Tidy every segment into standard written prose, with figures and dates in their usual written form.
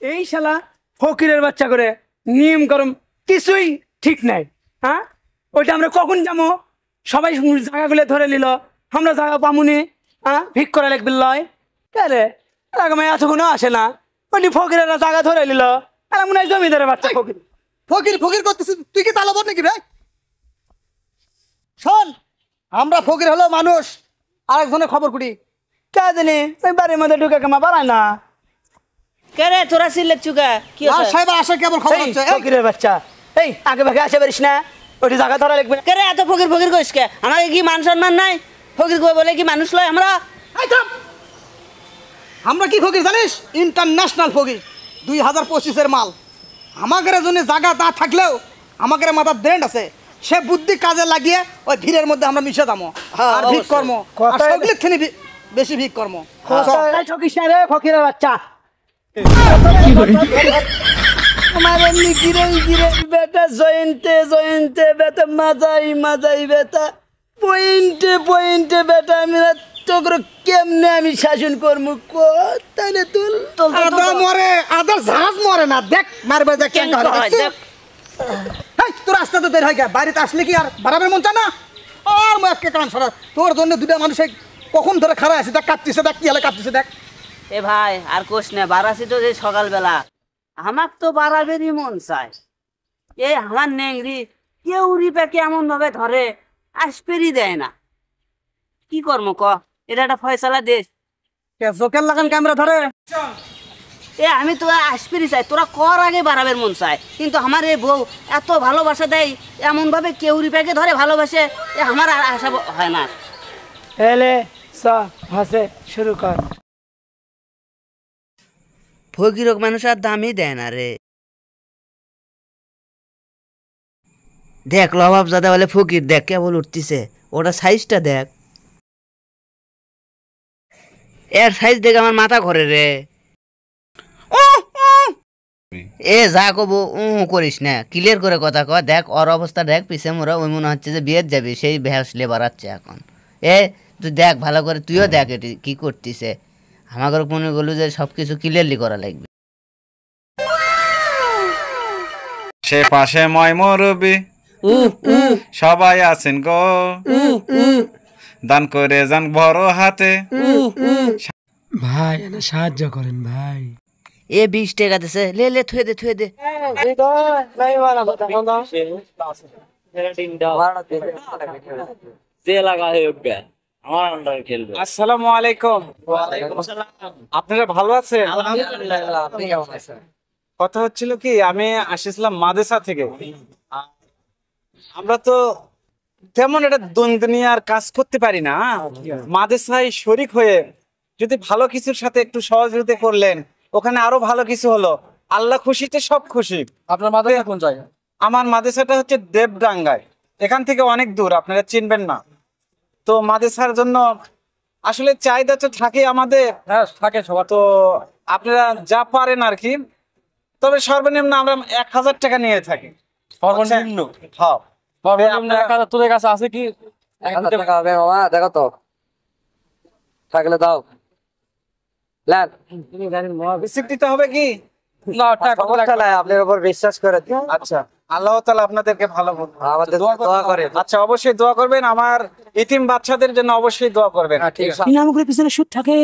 এই শালা ফকিরের বাচ্চা করে নিয়ম করম কিছুই ঠিক নাই। হ্যাঁ, ওইটা আমরা কখন যাবো? সবাই জায়গাগুলো ধরে নিল, আমরা জায়গা পামুনি। হ্যাঁ, ভিক করা লাগবে লয় কে এতক্ষণও আসে না। ওই ফকিরেরা জায়গা ধরে নিল, আর মনে হয় জমিদারের বাচ্চা ফকির ফকির ফকির করতেছিস তুই কি তালাবত নাকি ভাই? শোন, আমরা ফকির হলো মানুষ, আরেকজনের খবর কুটি কে জানি ওই বাড়ির মধ্যে ঢুকে কামা বাড়ায় না। কে রে তোরা সিলেট চুকা কি সাহেব আসে কেবল খবর হচ্ছে। ফকিরের বাচ্চা, এই আগে ভাগে আসে পারিস না, ওইটি জায়গা ধরা লাগবে। কে রে এত ফকির ফকির কইস কে? আমাকে কি মান সম্মান নাই? ফকির কই বলে কি মানুষ লয় আমরা? আমরা কি ফকির জানিস? ইন্টারন্যাশনাল ফকির, 2025-এর মাল। আমাদের জন্য জায়গা তা থাকলেও আমাদের মাথার ব্রেন্ড আছে, সে বুদ্ধি কাজে লাগিয়ে ওই ভিড়ের মধ্যে আমরা মিশে যাবো আর ভিক কর্ম বেশি ভিক কর্ম। ঠকিস না রে ফকিরের বাচ্চা। আমার এমনি গিরে গিরে বেটা জয়েন্টে জয়েন্টে বেটা মাজাই মাজাই বেটা পয়েন্টে পয়েন্টে বেটা আমি তোর কেমনে আমি শাসন করবো তাইলে তুল আদা মরে আদার জাহাজ মরে না, দেখ মারবে দেখ কেন দেখ। তোর রাস্তা তো বের হয় গা, বাড়িতে আসলে কি আর বাড়াবের মন চায় না? আর মুখকে কান সরা, তোর জন্য দুটা মানুষ কখন ধরে খারাপ আছে, দেখ কাঁপতেছে, দেখ কি হলে কাঁপতেছে দেখ। এ ভাই আর কোশ না, বারাসি তো যে সকালবেলা আমার তো বাড়াবেরই মন চায়। এ আমার নেংরি কেউ রিপে এমন ভাবে ধরে আসপেরই দেয় না। কি কর্ম ক? এটা একটা ফয়সালা দেশ। জোকের লাগান ক্যামেরা ধরে। এ আমি তো আসপেরি চাই, তোরা কর আগে বাড়াবের মন চায়, কিন্তু আমার এই বউ এত ভালোবাসা দেয়, এমন ভাবে কেউ রিপেকে ধরে ভালোবাসে, এ আমার আর আশা হয় না। এলে হাসে শুরু কর। ফকিরক মানুষ আর দামই দেয় না রে। দেখ লবাব জাদা বলে ফকির, দেখ কেবল উঠতিছে, ওটা সাইজটা দেখ, এর সাইজ দেখে আমার মাথা ঘরে রে। এ যা কব করিস না, ক্লিয়ার করে কথা কয়। দেখ ওর অবস্থা দেখ, পিছে মোরা ওই মনে হচ্ছে যে বিয়ের যাবি, সেই ভ্যাসলে বাড়াচ্ছে এখন। এ তুই দেখ ভালো করে, তুইও দেখ এটি কি করতিছে। আমাকে মনে করলো যে সবকিছু ক্লিয়ারলি করা লাগবে। সে পাশে ময় মরবি সবাই আছেন গো, দান করে যান বড় হাতে। ভাই এনে সাহায্য করেন ভাই। এ 20 টাকা দিছে, লে লে থুয়ে দে থুয়ে দে। আসসালামু আলাইকুম। আপনারা ভালো আছেন? কথা হচ্ছিল কি, আমি আসছিলাম মাদ্রাসা থেকে। আমরা তো তেমন এটা দুনিয়ার কাজ করতে পারি না, মাদ্রাসায় শরিক হয়ে যদি ভালো কিছুর সাথে একটু সহযোগিতা করলেন, ওখানে আরো ভালো কিছু হলো। আল্লাহ খুশিতে সব খুশি। আপনার মাদ্রাসা কোন জায়গা? আমার মাদ্রাসাটা হচ্ছে দেবডাঙ্গায়, এখান থেকে অনেক দূর, আপনারা চিনবেন না। তো মাদ্রাসার জন্য আসলে চাহিদা তো থাকে আমাদের, থাকে সবার। তো আপনারা যা পারেন আর কি, তবে সর্বনিম্ন আমরা 1000 টাকা নিয়ে থাকি। সর্বনিম্ন? হ্যাঁ, তোদের কাছে আছে কি? 1000 টাকা হবে মামা, দেখো তো থাকলে দাও। রিসিপ্ট দিতে হবে কি? না, আপনার উপর বিশ্বাস করে। আচ্ছা, আল্লাহ তাআলা আপনাদেরকে ভালো করুন, আমাদের দোয়া করে। আচ্ছা, অবশ্যই দোয়া করবেন, আমার ইতিম বাচ্চাদের জন্য অবশ্যই দোয়া করবেন। ঠিক আছে। ইনামগুলোর পিছনে সুদ থাকে।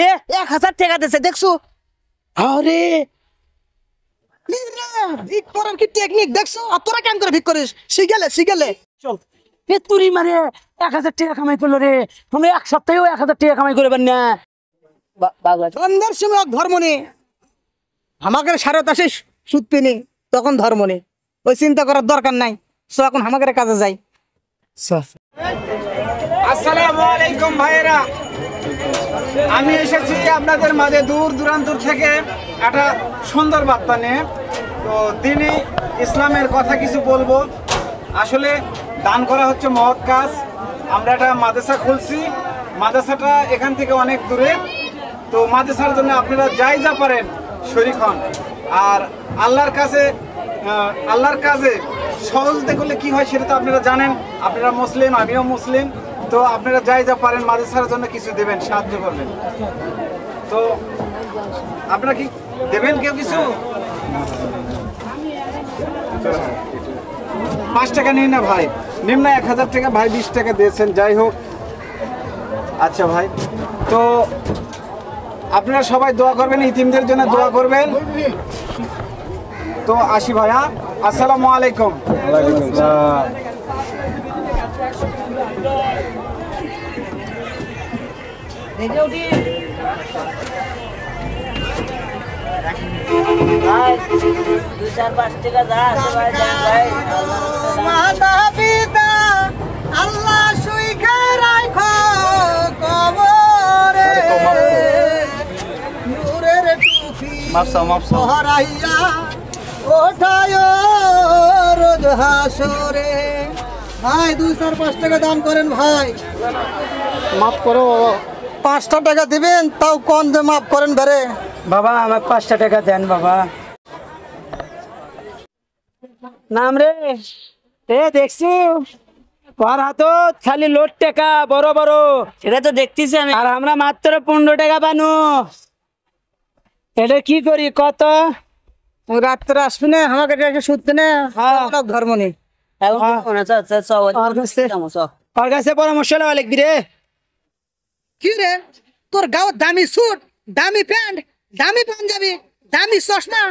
এ 1000 টাকা দিছে, দেখছো? আরে ভিক করার কি টেকনিক দেখছো? আর তোরা কেন করে ভিক করিস? শিগেলে চল এ তুরি মারে 1000 টাকা কামাই করলো রে। আমরা এক সপ্তাহেও 1000 টাকা কামাই করে পারি না। সন্ধ্যার সময় ধর্ম নেই, আমাদের সারত আসে সুদ পিনি, তখন ধর্ম নেই, ওই চিন্তা করার দরকার নাই। সো এখন আমাদের কাজে যাই। আসসালামু আলাইকুম ভাইয়েরা, আমি এসেছি আপনাদের মাঝে দূর দূরান্ত থেকে একটা সুন্দর বার্তা নিয়ে। তো দিনই ইসলামের কথা কিছু বলবো। আসলে দান করা হচ্ছে মহৎ কাজ। আমরা একটা মাদ্রাসা খুলছি, মাদ্রাসাটা এখান থেকে অনেক দূরে। তো মাদ্রাসার জন্য আপনারা যাই যা পারেন শরীক হন। আর আল্লাহর কাজে সহযোগিতা করলে কি হয় সেটা তো আপনারা জানেন। আপনারা মুসলিম, আমিও মুসলিম। তো আপনারা যাই যা পারেন মাদ্রাসার জন্য কিছু দেবেন, সাহায্য করবেন। তো আপনারা কি দেবেন কেউ কিছু? 5 টাকা নিন না ভাই, নিন না 1000 টাকা, ভাই 20 টাকা দিয়েছেন, যাই হোক। আচ্ছা ভাই, তো আপনারা সবাই দোয়া করবেন, ইতিমদের জন্য দোয়া করবেন। তো আসি ভাইয়া, আসসালামু আলাইকুম। মাতা পিতা আল্লাহ সুইখা রাখো কবরে, নূরের টুপি পহরাইয়া ওঠায় রোজ হাসরে। ভাই 2-5 টাকা দান করেন ভাই, মাফ করো। 5টা টাকা দিবেন তাও কোন যে মাফ করেন বেরে। বাবা আমার 5টা টাকা দেন বাবা। নাম রে এ দেখছি ওর হাতত খালি লোট টাকা বড় বড়, সেটা তো দেখতেছি আমি। আর আমরা মাত্র 15 টাকা পানু। এটা কি করি কত? রাত্রে আসবি না আমাকে একটা শুনতে না, হ্যাঁ। ধর্ম নেই। এখন হ্যাঁ। মনে হচ্ছে আচ্ছা সব ওর কাছে পরামর্শ নেওয়া লাগবি রে। কি রে তোর গাঁত দামি স্যুট, দামি প্যান্ট, দামি পাঞ্জাবি, দামি চশমা,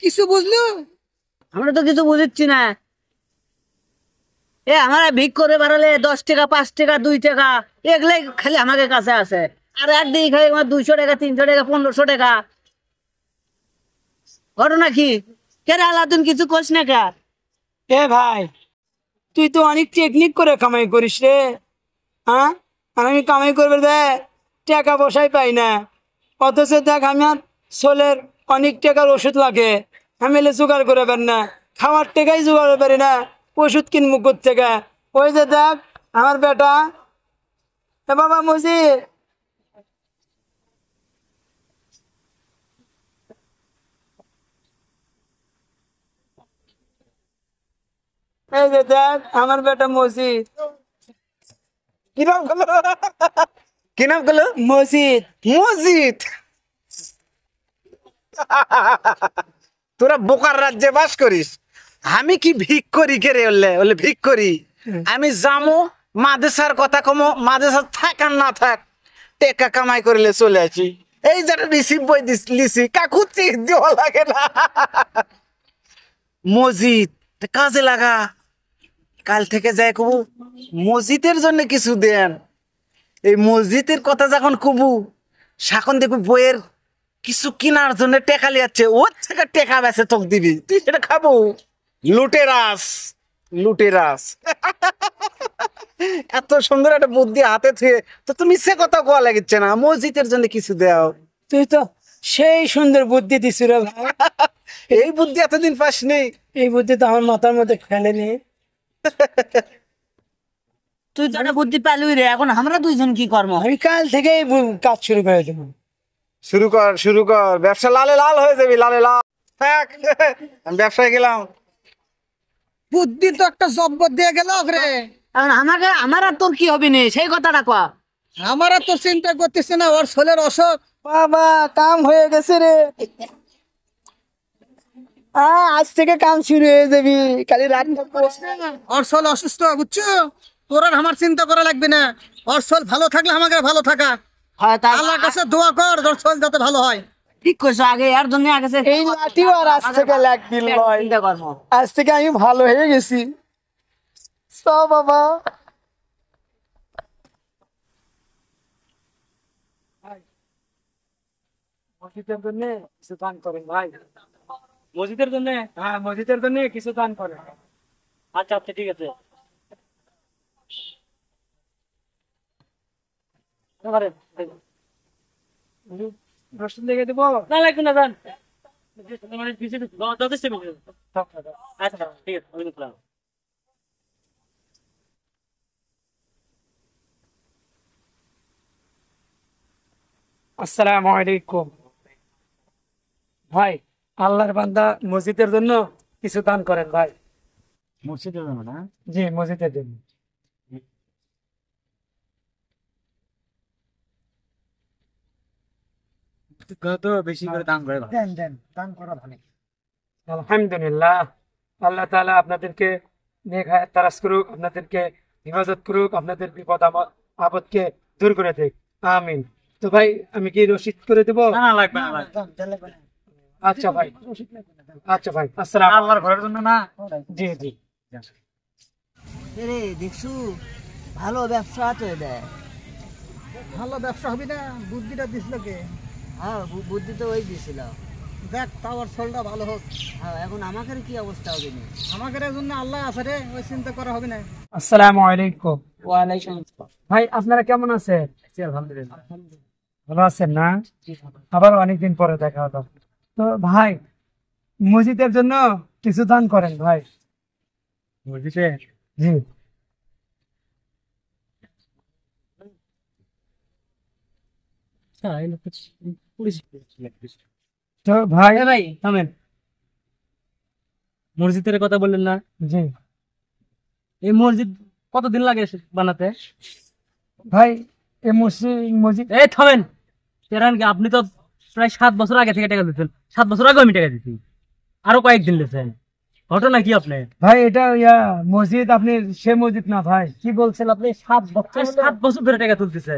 কিছু বুঝলু? আমরা তো কিছু বুঝছি না। এ আমার ভিক করে বাড়ালে 10 টাকা 5 টাকা 2 টাকা এগুলাই খালি আমাদের কাছে আছে। আর একদিকে খালি আমার 200 টাকা 300 টাকা 1500 টাকা। ঘটনা কি? কেন আলাদিন কিছু কোস না কে? এ ভাই তুই তো অনেক টেকনিক করে কামাই করিস রে। হ্যাঁ, আর আমি কামাই করবে দে টাকা পয়সাই পাই না। অথচ দেখ আমার ছোলের অনেক টাকার ওষুধ লাগে, আমি এলে জোগাড় করে পারি না, খাওয়ার টাকাই জোগাড় পারি না, ওষুধ কিনবো থেকে। ওই যে দেখ আমার বেটা, এ বাবা মজিদ, এই যে দেখ আমার বেটা মজিদ। কি নাম হলো? কি নাম হলো? মজিদ। মসজিদ। তোরা বোকার রাজ্যে বাস করিস, আমি কি ভিক করি কে রে? ওলে ভিক করি আমি জামো মাদ্রাসার কথা কমো, মাদ্রাসা থাক আর না থাক টেকা কামাই করলে চলে আসি। এই যারা রিসিভ বই লিসি কাকু চিজ দেওয়া লাগে না। মসজিদ কাজে লাগা, কাল থেকে যাই কবু মসজিদের জন্য কিছু দেন। এই মসজিদের কথা যখন কবু সাখন দেখবো বইয়ের কিছু কেনার জন্য টেকা লিয়াচ্ছে, ওর থেকে টেকা বেছে তোকে দিবি, তুই সেটা খাবো। লুটেরাস লুটেরাস। এত সুন্দর একটা বুদ্ধি হাতে থুয়ে তো তুমি সে কথা কোয়া লাগিচ্ছে না, মসজিদের জন্য কিছু দাও। তুই তো সেই সুন্দর বুদ্ধি দিস রে ভাই। এই বুদ্ধি এতদিন পাস নেই। এই বুদ্ধি তো আমার মাথার মধ্যে খেলেনি। তুই জানা বুদ্ধি পালুই রে, এখন আমরা দুইজন কি কর্ম? আমি কাল থেকে কাজ শুরু করে দেবো। শুরু কর শুরু কর, ব্যবসা লালে লাল হয়ে যাবি, লালে লাল। থাক, আমি ব্যবসায় গেলাম। বুদ্ধি তো একটা জব্বর দিয়ে গেল রে। এখন আমার আর তোর কি হবে নে সেই কথাটা কয়া। আমার তো চিন্তা করতেছে না, ওর ছোলের অসুখ। বাবা কাম হয়ে গেছে রে। আজ থেকে কাম শুরু হয়ে যাবি, কালি রাত ওর ছোল অসুস্থ, বুঝছো? তোর আর আমার চিন্তা করা লাগবে না। ওর ছোল ভালো থাকলে আমাকে ভালো থাকা। হয় তাই আল্লাহর কাছে দোয়া কর ওর ছোল যাতে ভালো হয়। ঠিক কইছো, আগে এর জন্য আগে এই লাঠিও আর আজ থেকে লাগবি লয়। চিন্তা কর্ম। আজ থেকে আমি ভালো হয়ে গেছি। সব বাবা মসজিদের জন্য কিছু দান করেন ভাই। মসজিদের জন্য? হ্যাঁ মসজিদের জন্য কিছু দান করেন। আচ্ছা আচ্ছা ঠিক আছে। রসুন দেখে দেবো না, লাগবে না দান। আচ্ছা ঠিক আছে। আসসালামু আলাইকুম ভাই, আল্লাহর বান্দা মসজিদের জন্য কিছু দান করেন ভাই। মসজিদের জন্য না? জি মসজিদের জন্য। বেশি করে দান করে আলহামদুলিল্লাহ, আল্লাহ তাআলা আপনাদেরকে নেক হায়াত তারাজ করুক, আপনাদেরকে হেফাজত করুক, আপনাদের বিপদ আপদকে দূর করে দেখ, আমিন। তো ভাই আমি কি রসিদ করে দেবো? আচ্ছা ভাই, আচ্ছা ভাই, আসসালাম। আল্লাহর ঘরের জন্য না। জি জি। রে দেখছু ভালো ব্যবসা তো এটা। ভালো ব্যবসা হবে না, বুদ্ধিটা দিছিল কে? হ্যাঁ বুদ্ধি তো ওই দিছিল। দেখ টাওয়ার সোলটা ভালো হোক। হ্যাঁ এখন আমাদের কি অবস্থা হবে না? আমাদের জন্য আল্লাহ আছে রে, ওই চিন্তা করা হবে না। আসসালামু আলাইকুম। ওয়ালাইকুম আসসালাম। ভাই আপনারা কেমন আছেন? আলহামদুলিল্লাহ। ভালো আছেন না? আবার অনেকদিন পরে দেখা হলো। তো ভাই মসজিদের জন্য কিছু দান করেন ভাই। মসজিদে? জি। তো ভাই ভাই থামেন, মসজিদের কথা বললেন না? জি এই মসজিদ কতদিন লাগে বানাতে? ভাই এই মসজিদ এই থামেন, তেরান কি আপনি তো প্রায় 7 বছর আগে থেকে টাকা দিচ্ছেন। 7 বছর আগে আমি টাকা দিচ্ছি, আরো কয়েকদিন দিচ্ছেন। ঘটনা কি আপনি? ভাই এটা মসজিদ, আপনি সে মসজিদ না ভাই। কি বলছেন আপনি? 7 বছর 7 বছর ধরে টাকা তুলতেছে।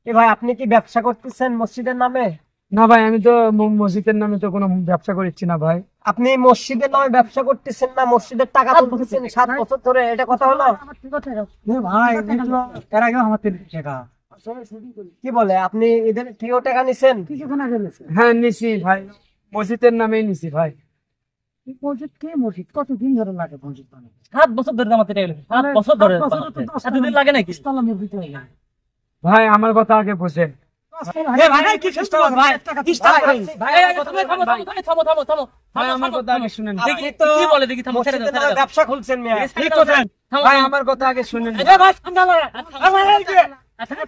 এ ভাই আপনি কি ব্যবসা করতেছেন মসজিদের নামে? না ভাই আমি তো মসজিদের নামে তো কোনো ব্যবসা করছি না ভাই। আপনি মসজিদের নামে ব্যবসা করতেছেন না মসজিদের টাকা তুলতেছেন 7 বছর ধরে, এটা কথা হলো? ভাই এর আগে আমার টাকা কি বলে আপনি এদের থেকেও টাকা নিছেন? হ্যাঁ নিছি ভাই, মসজিদের নামেই নিছি ভাই। 7 বছর ধরে আমার টাকা গেছে। 7 বছর ধরে এতদিন লাগে নাকি? ভাই আমার কথা আগে বুঝেন। ভাই আমার কথা আগে শুনেন। দেখি তো কি বলে, দেখি থামো। মসজিদের নামে ব্যবসা খুলছেন মিয়া। ভাই আমার কথা আগে শুনেন।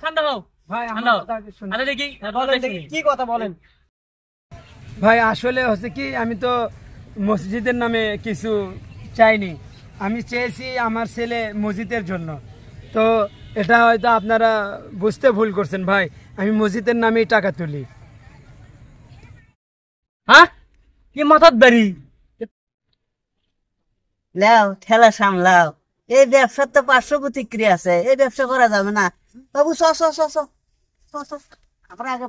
ঠান্ডা হও ভাই ঠান্ডা আমার হও। কথা আগে শুনেন। আরে দেখি বলেন দেখি, কি কথা বলেন? ভাই আসলে হচ্ছে কি, আমি তো মসজিদের নামে কিছু চাইনি, আমি চেয়েছি আমার ছেলে মসজিদের জন্য। তো এটা হয়তো আপনারা বুঝতে ভুল করছেন ভাই, আমি মসজিদের নামেই টাকা তুলি। হ্যাঁ কি মাথার দাড়ি? লাও ঠেলা সামলাও, এই ব্যবসার তো পার্শ্ব প্রতিক্রিয়া আছে, এই ব্যবসা করা যাবে না বাবু। চ চ চ চ চ চ, আমরা আগে